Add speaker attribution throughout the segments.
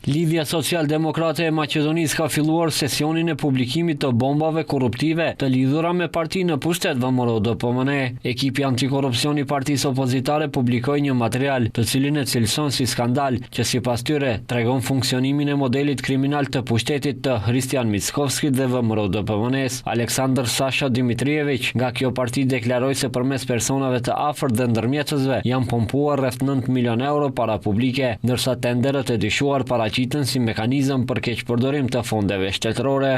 Speaker 1: Lidhja Social-Demokrate e Maqedonisë ka filluar sesionin e publikimit të bombave korruptive të lidhura me partinë në pushtet VMRO-DPMN. Ekipi antikorrupsion i partisë opozitare publikoi një material të cilin e cilëson si skandal që sipas tyre tregon funksionimin e modelit kriminal të pushtetit të Hristian Mickovskit dhe VMRO-DPMN-s. Aleksandr Sasha Dimitrijević nga kjo parti deklaroi se përmes personave të afërt dhe ndërmjetësve janë pompuar rreth 9 milion euro para publike, ndërsa tenderët e dyshuar paraqiten si mekanizëm për keqpërdorim të fondeve shtetërore.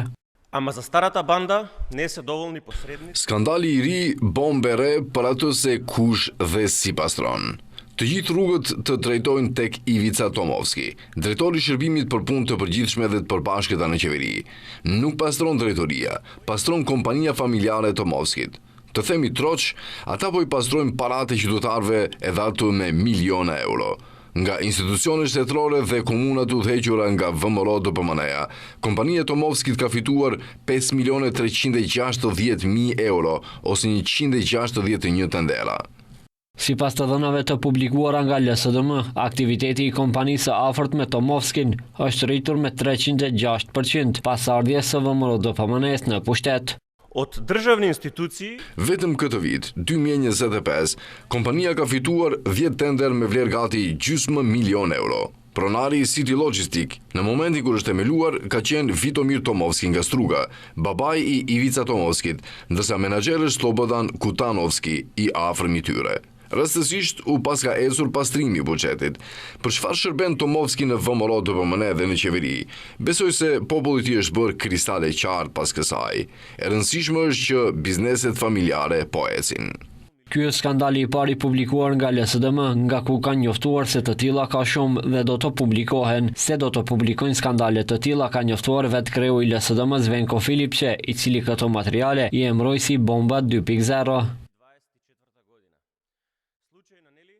Speaker 2: Ама за старата банда не се доволни посредници.
Speaker 3: Skandali i ri, bombe re për atë se kush dhe si pastron. Të gjithë rrugët të drejtojnë tek Ivica Tomovski, drejtori i shërbimit për punë të përgjithshme dhe të përbashkëta në qeveri. Nuk pastron drejtoria, pastron kompania familjare e Tomovskit. Të themi troç, ata po i pastrojnë paratë e qytetarëve e dhatu me miliona euro. Nga institucionet shtetërore dhe komunat udhëhequra nga VMRO-DPMN-ja, kompania Tomovskit ka fituar 5.360.000 euro ose 161 tendera.
Speaker 1: Sipas të dhënave të publikuara nga LSDM, aktiviteti i kompanisë së afërt me Tomovskin është rritur me 306% pas ardhjes së VMRO-DPMN-s në pushtet.
Speaker 2: От държавни институции.
Speaker 3: Vetëm këtë vit, 2025, kompania ka fituar 10 tender me vlerë gati gjysmë milion euro. Pronari i City Logistic, në momentin kur është themeluar, ka qenë Vitomir Tomovski nga Struga, babai i Ivica Tomovskit, ndërsa menaxheri Slobodan Kutanovski i afërm i tyre. Rastësisht u paska ecur pastrimi i buxhetit. Për çfarë shërben Tomovski në VMRO-DPMN dhe në qeveri? Besoj se populli i tij është bërë kristale qartë pas kësaj. E rëndësishme është që bizneset familjare po ecin.
Speaker 1: Ky është skandali i parë i publikuar nga LSDM, nga ku kanë njoftuar se të tilla ka shumë dhe do të publikohen. Se do të publikojnë skandale të tilla ka njoftuar vetë kreu i LSDM Zvenko Filipçe, i cili këto materiale i emëroi si bomba 2.0.